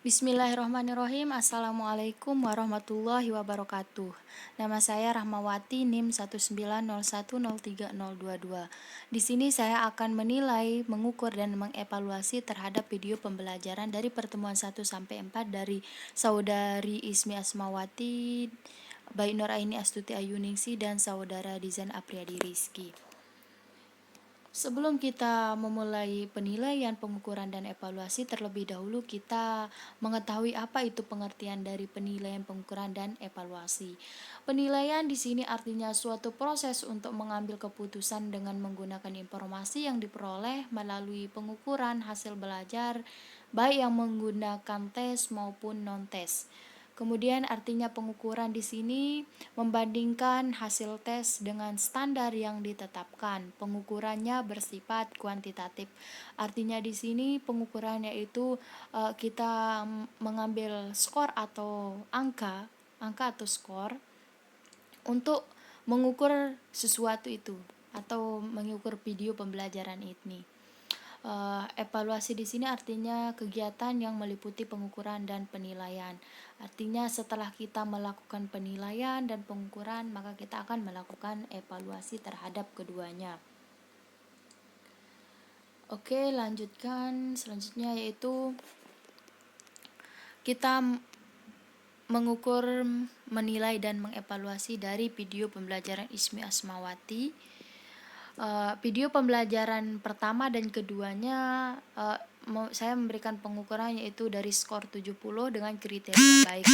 Bismillahirrahmanirrahim. Assalamualaikum warahmatullahi wabarakatuh. Nama saya Rahmawati, NIM 190103022. Di sini saya akan menilai, mengukur dan mengevaluasi terhadap video pembelajaran dari pertemuan 1 sampai 4 dari Saudari Ismi Asmawati, Baik Nur Aini Astuti Ayuningsi dan Saudara Dizan Apriyadi Rizki. Sebelum kita memulai penilaian, pengukuran, dan evaluasi, terlebih dahulu kita mengetahui apa itu pengertian dari penilaian, pengukuran, dan evaluasi. Penilaian di sini artinya suatu proses untuk mengambil keputusan dengan menggunakan informasi yang diperoleh melalui pengukuran hasil belajar, baik yang menggunakan tes maupun non-tes. Kemudian artinya pengukuran di sini membandingkan hasil tes dengan standar yang ditetapkan. Pengukurannya bersifat kuantitatif. Artinya di sini pengukurannya itu kita mengambil skor atau angka atau skor untuk mengukur sesuatu itu atau mengukur video pembelajaran ini. Evaluasi di sini artinya kegiatan yang meliputi pengukuran dan penilaian. Artinya setelah kita melakukan penilaian dan pengukuran, maka kita akan melakukan evaluasi terhadap keduanya. Oke, lanjutkan. Selanjutnya yaitu kita mengukur, menilai dan mengevaluasi dari video pembelajaran Ismi Asmawati. Video pembelajaran pertama dan keduanya saya memberikan pengukuran yaitu dari skor 70 dengan kriteria baik.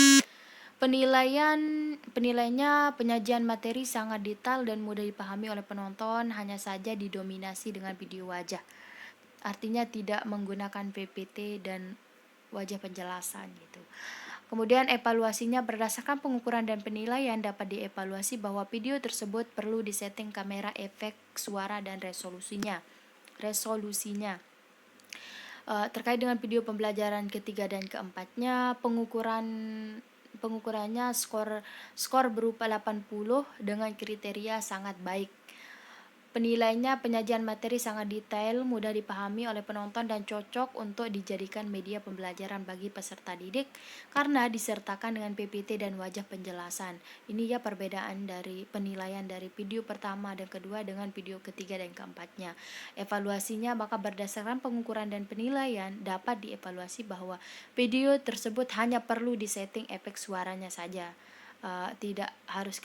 Penilaiannya penyajian materi sangat detail dan mudah dipahami oleh penonton, hanya saja didominasi dengan video wajah. Artinya tidak menggunakan PPT dan wajah penjelasan gitu. Kemudian evaluasinya berdasarkan pengukuran dan penilaian dapat dievaluasi bahwa video tersebut perlu disetting kamera, efek, suara, dan resolusinya. Terkait dengan video pembelajaran ketiga dan keempatnya, pengukurannya skor berupa 80 dengan kriteria sangat baik. Penilaiannya penyajian materi sangat detail, mudah dipahami oleh penonton dan cocok untuk dijadikan media pembelajaran bagi peserta didik karena disertakan dengan PPT dan wajah penjelasan. Ini ya perbedaan dari penilaian dari video pertama dan kedua dengan video ketiga dan keempatnya. Evaluasinya maka berdasarkan pengukuran dan penilaian dapat dievaluasi bahwa video tersebut hanya perlu disetting efek suaranya saja. Tidak harus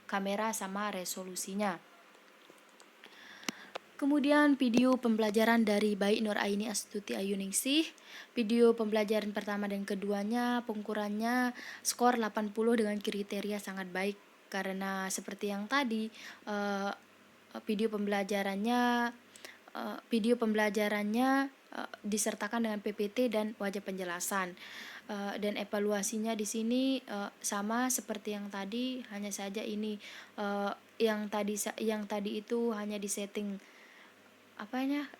kamera sama resolusinya. Kemudian video pembelajaran dari Baik Nur Aini Astuti Ayuningsih. Video pembelajaran pertama dan keduanya pengukurannya skor 80 dengan kriteria sangat baik karena seperti yang tadi video pembelajarannya disertakan dengan PPT dan wajah penjelasan. Dan evaluasinya di sini sama seperti yang tadi, hanya saja ini yang tadi itu hanya disetting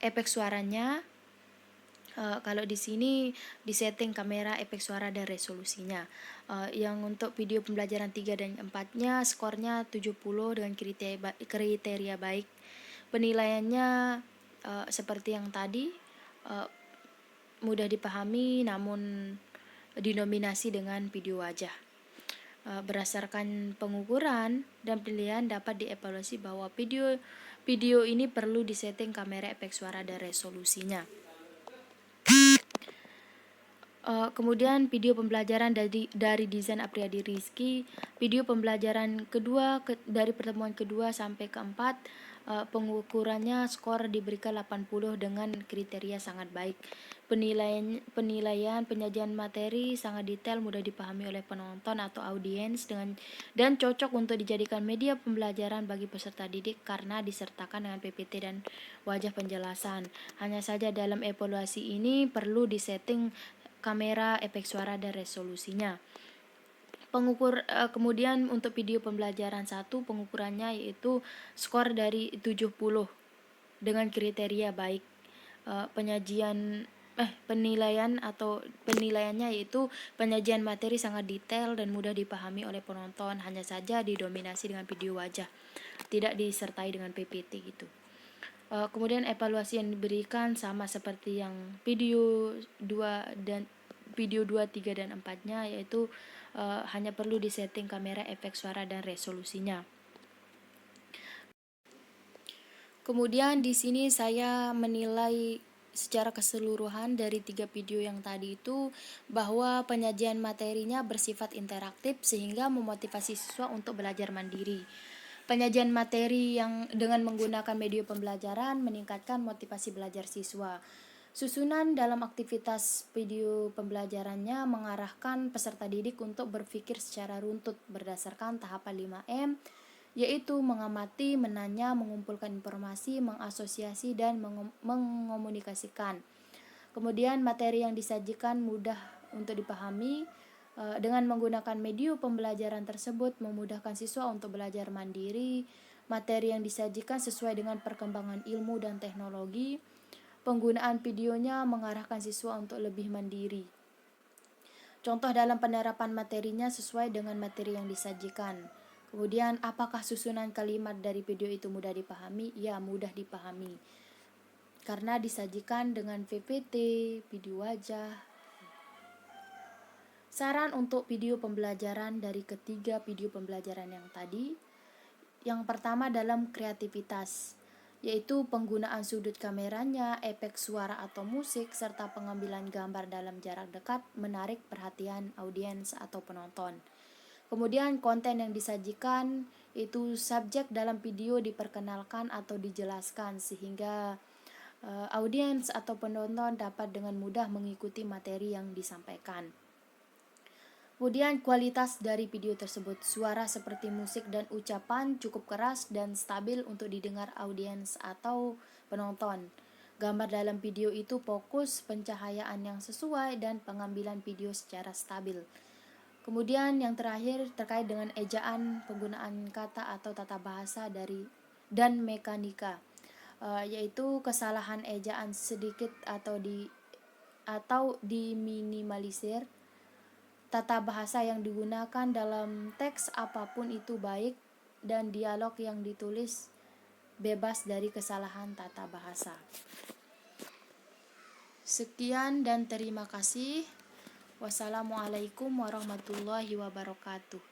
efek suaranya. Kalau di sini disetting kamera, efek suara, dan resolusinya. Yang untuk video pembelajaran 3 dan 4-nya skornya 70 dengan kriteria baik. Penilaiannya seperti yang tadi, mudah dipahami namun dinominasi dengan video wajah. Berdasarkan pengukuran dan pilihan dapat dievaluasi bahwa video ini perlu disetting kamera, efek suara, dan resolusinya. Kemudian video pembelajaran dari Dizan Apriyadi Rizki. Video pembelajaran kedua dari pertemuan kedua sampai keempat, pengukurannya skor diberikan 80 dengan kriteria sangat baik. Penilaian penyajian materi sangat detail, mudah dipahami oleh penonton atau audiens dan cocok untuk dijadikan media pembelajaran bagi peserta didik karena disertakan dengan PPT dan wajah penjelasan. Hanya saja dalam evaluasi ini perlu disetting kamera, efek suara, dan resolusinya. Kemudian untuk video pembelajaran 1 pengukurannya yaitu skor dari 70 dengan kriteria baik. Penilaiannya yaitu penyajian materi sangat detail dan mudah dipahami oleh penonton, hanya saja didominasi dengan video wajah, tidak disertai dengan PPT gitu. Kemudian evaluasi yang diberikan sama seperti yang video video 2, 3, dan 4-nya, yaitu hanya perlu disetting kamera, efek suara, dan resolusinya. Kemudian di sini saya menilai secara keseluruhan dari 3 video yang tadi itu bahwa penyajian materinya bersifat interaktif sehingga memotivasi siswa untuk belajar mandiri. Penyajian materi yang dengan menggunakan media pembelajaran meningkatkan motivasi belajar siswa. Susunan dalam aktivitas video pembelajarannya mengarahkan peserta didik untuk berpikir secara runtut berdasarkan tahapan 5M, yaitu mengamati, menanya, mengumpulkan informasi, mengasosiasi, dan mengomunikasikan. Kemudian materi yang disajikan mudah untuk dipahami. Dengan menggunakan media pembelajaran tersebut memudahkan siswa untuk belajar mandiri. Materi yang disajikan sesuai dengan perkembangan ilmu dan teknologi. Penggunaan videonya mengarahkan siswa untuk lebih mandiri. Contoh dalam penerapan materinya sesuai dengan materi yang disajikan. Kemudian, apakah susunan kalimat dari video itu mudah dipahami? Ya, mudah dipahami. Karena disajikan dengan PPT, video wajah. Saran untuk video pembelajaran dari ketiga video pembelajaran yang tadi. Yang pertama dalam kreativitas, yaitu penggunaan sudut kameranya, efek suara atau musik, serta pengambilan gambar dalam jarak dekat menarik perhatian audiens atau penonton. Kemudian konten yang disajikan itu subjek dalam video diperkenalkan atau dijelaskan sehingga audiens atau penonton dapat dengan mudah mengikuti materi yang disampaikan. Kemudian kualitas dari video tersebut, suara seperti musik dan ucapan cukup keras dan stabil untuk didengar audiens atau penonton. Gambar dalam video itu fokus, pencahayaan yang sesuai, dan pengambilan video secara stabil. Kemudian yang terakhir terkait dengan ejaan, penggunaan kata atau tata bahasa dan mekanika, yaitu kesalahan ejaan sedikit atau diminimalisir. Tata bahasa yang digunakan dalam teks apapun itu baik, dan dialog yang ditulis bebas dari kesalahan tata bahasa. Sekian dan terima kasih. Wassalamualaikum warahmatullahi wabarakatuh.